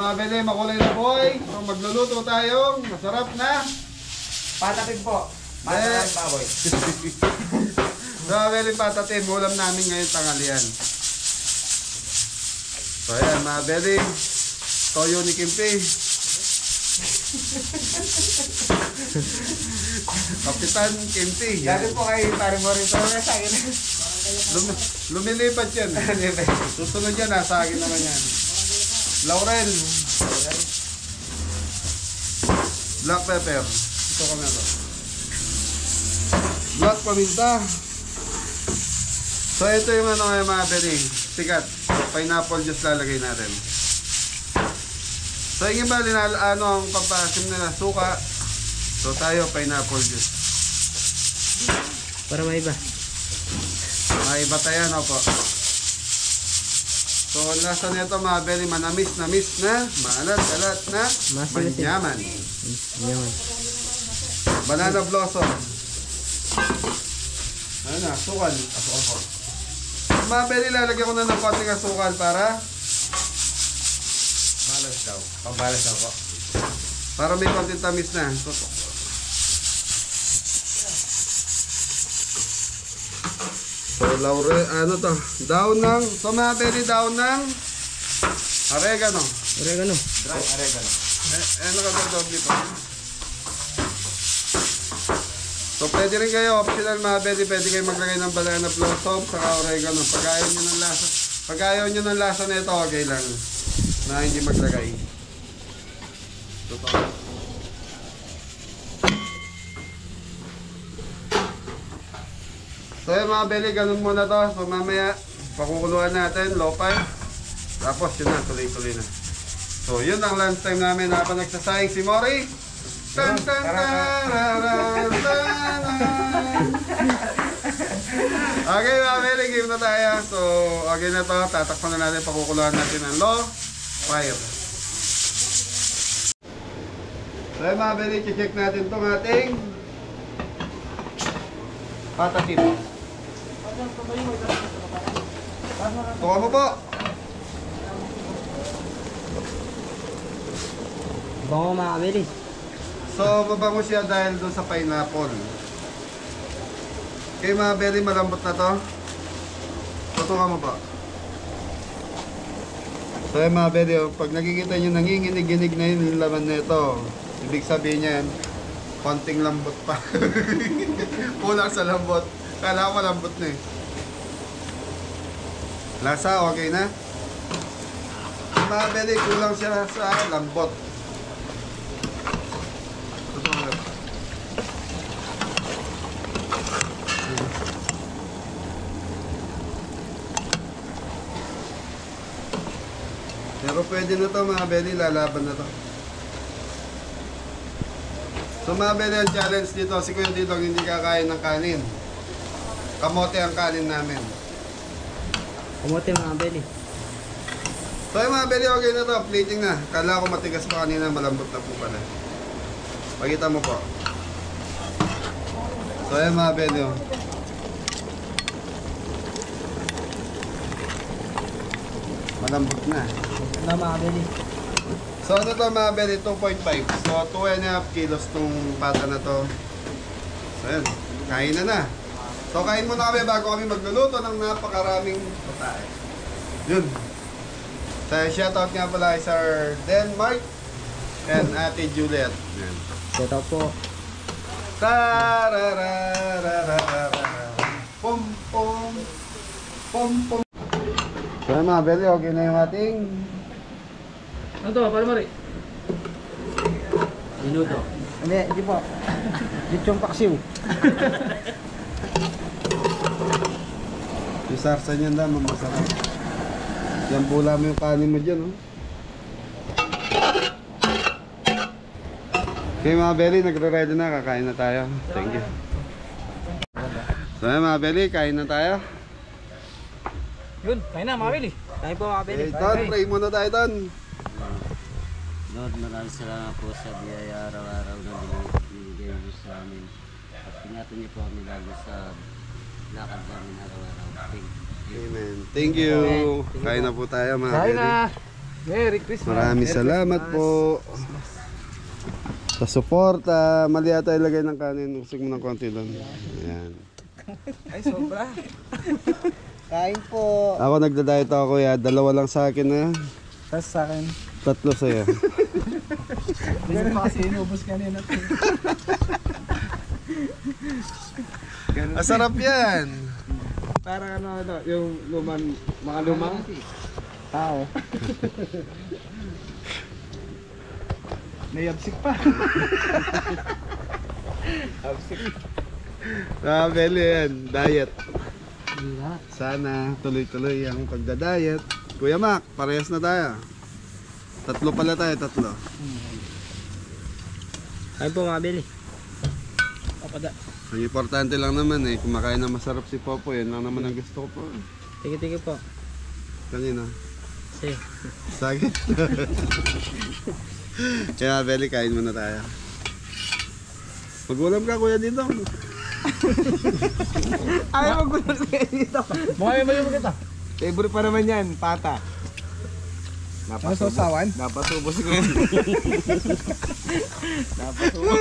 mga bele, makulay na boy. So magluluto tayong masarap na patapin po. Masarap baboy. So mga bele, patatin. Ulam namin ngayon tanghalian. So ayan mga bele, toyo ni Kimpi. Kapitan Kimpi. Dati po kayo parang mo rin sa akin. Lumilipat yan. Susunod yan, nasa akin naman yan. Laurel. Black pepper. Ito kami ito. Black paminta. So ito yung ano yung mga beri. Sikat. Pineapple juice lalagay natin. So yung iba ano ang pampasim nila suka. So tayo pineapple juice. Para may iba. May batayan ako. So lasa nito mga beri, manamis na maalat-alat na manyaman. Banana blossom. Ano na, sukal. Asukal po. Mga beri, lalagyan ko na ng konting asukal para balance daw. Pang-balance daw po. Para may konting tamis na. So, laurel, ano to? Daon ng, so mga beri, daon ng oregano. Oregano. Dry oregano. Ano ka ba dito? So, pwede rin kayo, optional mga beri, pwede kayo maglagay ng banana blossom saka oregano. Pag ayaw nyo ng lasa, pag ayaw nyo ng lasa na ito, okay lang na hindi maglagay. Totoo. So yun mga beli, ganun muna to. So mamaya, pakukuluan natin, low pipe. Tapos yun na, tuloy-tuloy na. So yun ang lunch time namin habang nagsasayang si Mori. Tan tan tan. Okay mga beli, game na tayo. So okay na to, tatakpan na natin, pakukuluan natin ng low fire. So yun mga beli, check natin itong ating patatip. Tuwa mo po. Bango mga kabili. So mabango siya dahil doon sa pineapple. Okay mga beri, malambot na to. Tutuwa mo po. So yung mga beri, pag nakikita nyo nanginginig-ginig na yung laman na ito, ibig sabihin yan, konting lambot pa. Kulang sa lambot. Kala ko malambot na eh. Lasa, okay na? Mga beli, kulang siya sa lambot. Pero pwede na to mga beli, lalaban na to. So mga beli, ang challenge dito, si Kuya Didong hindi kakain ng kanin. Kamote ang kanin namin. Kamote mga beli. So yung mga beli, okay na to, plating na. Kala ko matigas pa kanina, malambot na po pala. Pakita mo po. So yung mga beli, malambot na. Ano mga beli? So ano to mga beli, 2.5. So 2.5 kilos tong pata na to. So yun, kain na. So kain muna kami bago kami magluluto ng napakaraming putahe. Yun. So shoutout nga pala kay Sir Denmark and Ate Juliet. Yun. Ito po. Pum pum. Pum pum. So mga beli, okay na yung ating Ano to? Para mari? Minuto. Hindi po. Lechong paksiw. yung sarsa niyan daw, masarap. Yan pula mo yung kanin mo dyan, oh. Okay mga beli, nagre-ready na, kakain na tayo. Thank you. So mga beli, kain na tayo. Yun, kain na mga beli. Kain po mga beli. Okay, Ton, pray muna tayo, Ton. Lord, maraming salamat po sa biyaya araw-araw na binigay niyo sa amin. At ingatan niyo po kami lalo sa lakad namin araw-araw. Thank you. Amen. Thank you. Kain na po tayo mga Kain beli. na. Merry Christmas. Maraming salamat po. Sa suporta. Mali ata ilagay ng kanin. Usig mo ng konti doon. Ayan. Ay, sobra. Kain po. Ako nagda-diet ako kuya. 2 lang sa akin na. Tapos sa akin. 3 sa'yo. Hindi pa kasi inubos kanina. Masarap yan. Parang yung mga lumang tao. Nayabsik pa. Absik. Beli yan. Diet. Sana tuloy-tuloy ang pagda-diet. Kuya Mac, parehas na tayo. 3 pala tayo, 3. Ay po mga Beli. Papada. Ang importante lang naman kumakain na masarap si Popo. Yan lang naman ang gusto ko po. Tige-tige po. Kanina. Si. Sagit. Kaya Beli, kain muna tayo. Mag-ulam ka kuya dito. Ay, magulat kayo dito. Mukha yung kita. Favorite pa naman yan, pata. Napasusawan? Napasubo siguro. Napasubo.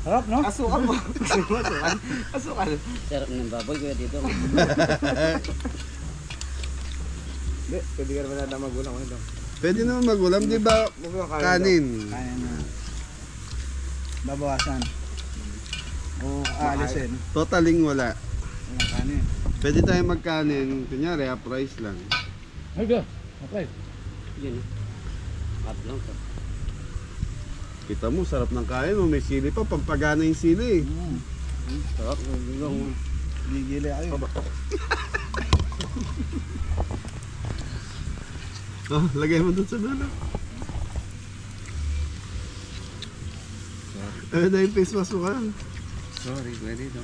Harap, no? Asukan mo. Asukan. Sarap ng baboy kuya dito. Hindi, pwede ka naman natin magulang. Pwede naman mag-ulam, di ba? Kanin. Kanin na. Babawasan. O aalisin. Totaling wala. Walang kanin. Pwede tayo magkanin. Kunyari, half rice lang. Ay, go. Okay. Yun. Up lang to. Kita mo, sarap ng kain mo. May sili pa. Pampagana yung sili. Sarap ng gulong. Gigili kayo. Lagay mo dun sa dulo. Na yung face mask mo ka. Sorry, pwede ito.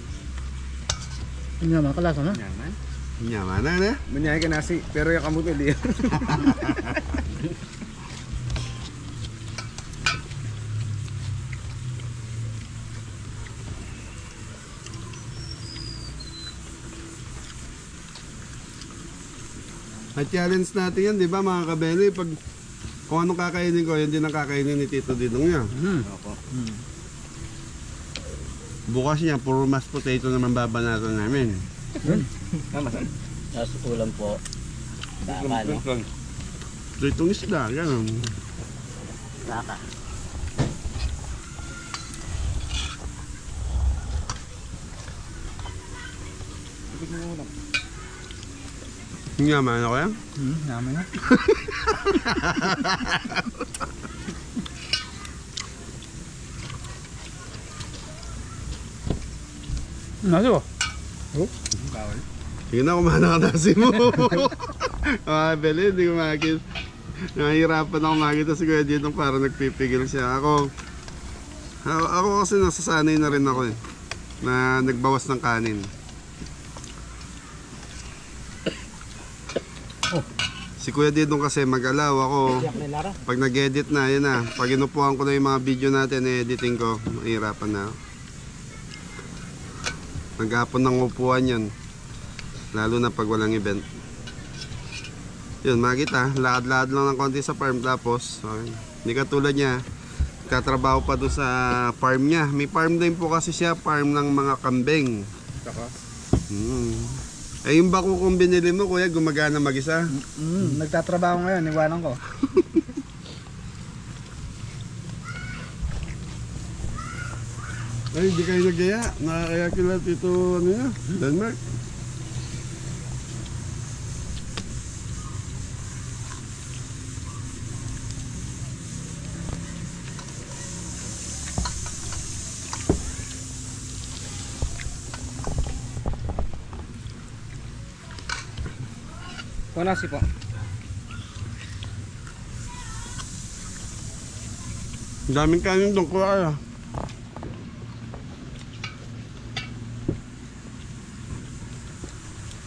Nyaman, kalasa na. Yaman. Nyaman na. Manyay ka nasi, pero yung kamot hindi. At challenge natin yan, di ba mga kabeli? Pag kung anong kakainin ko, yun din ang kakainin ni Tito Didong niya. Opo. Bukas niya, puro mashed potato naman babanatan namin. Tama saan? Tapos ulam po. Baka no? So itong isda, gano'n. Baka. Ibig mo ulam. Nyaman ako yan. Namin na. Nasi ba? Bawal. Sige na, kumana ka nasi mo. Mga beli, hindi ko makikita. Nahihirapan ako makita si Kuya Didong para nagpipigil siya. Ako kasi nasasanay na rin ako na nagbawas ng kanin. Si Kuya Didong kasi mag-alaw ako. Pag nag-edit na, yun na. Pag inupuan ko na yung mga video natin, editing ko, mahirapan na. Naghapon ng upuan yun. Lalo na pag walang event. Yun, makita. Lakad-lakad lang ng konti sa farm. Tapos, hindi katulad niya. Katrabaho pa doon sa farm niya. May farm din po kasi siya. Farm ng mga kambing. Saka? Eh yung bako kung binili mo, kuya, gumagana mag-isa. Nagtatrabaho ngayon, iwanan ko. Ay, hindi kayo nagaya. Nakakaya kila Tito, ano yan? Denmark. Ito nasi po. Ang daming kanin doon, kuya.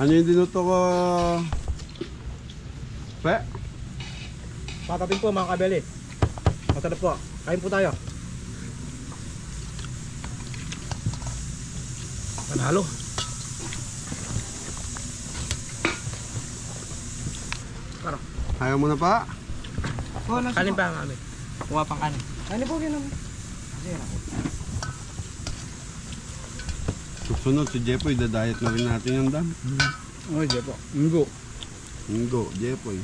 Ano yung dinuto ko? Pe? Patatin po mga kabeli. Masarap po. Kain po tayo. Panalo. Tara. Ayaw mo na pa? Kanin pa mami. Kuha pang kanin. Kanin po gano'n. Susunod si Jepoy, dadayat na rin natin yung dam. Ay, di po. Minggo. Linggo, Jepoy.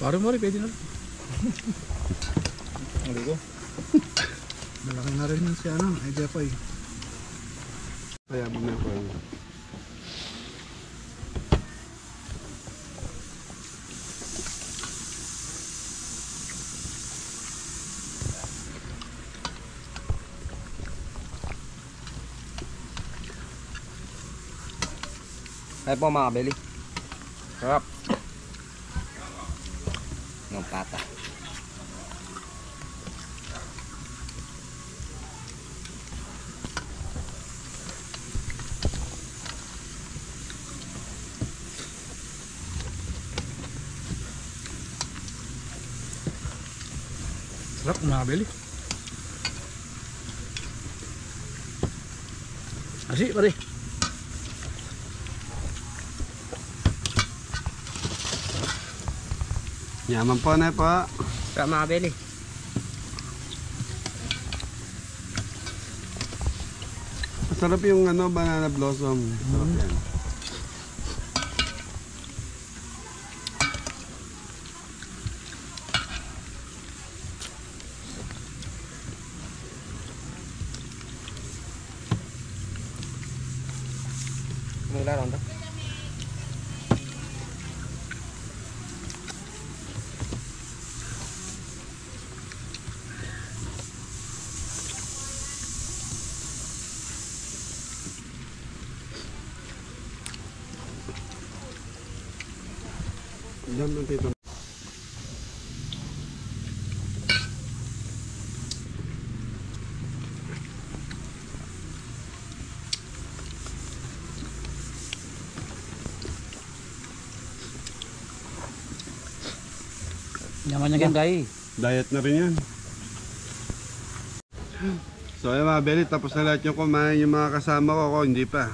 Parang mo rin, pwede na. Maligo. Malaki na rin yun si ano, ay Jepoy. Kaya mo na po. Ay po mga kabeli. Sarap. Ng pata. Sarap, umabili. Asi, pare. Yaman po na po. Sarap mga kabeli. Masarap yung ano, banana blossom. Sarap yan. Mula ron to. Diyan lang tito. Yaman niya kay. Diet na rin yan. So ayun mga beli, tapos na lahat yung kumain yung mga kasama ko. Ako hindi pa.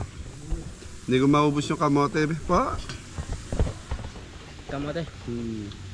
Hindi ko maubos yung kamote. Po. Kamote. Hmm.